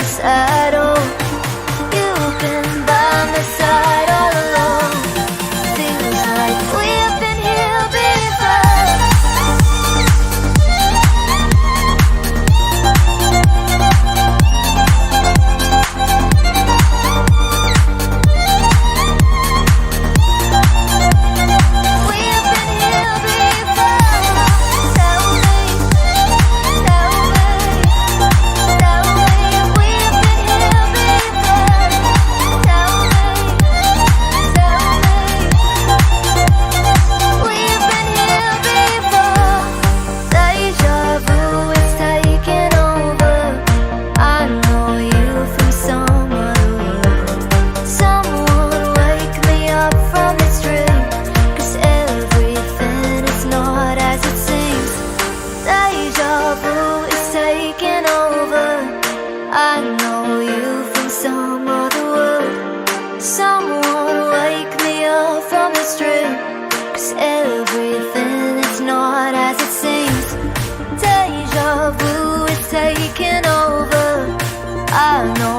suicidal. You've been by my side all along. Feels like we've been here before. We've been here before. Tell me, tell me, tell me if we've been here before. Tell me, tell me, we've been here before. Deja vu is taking over. I know you from some other world. Someone wake me up from this dream, 'cause everything is not as it seems. Deja vu is taking over. I know you from some other world. Someone wake me up from this dream, 'cause everything is not as it seems. Deja vu is taking over. I know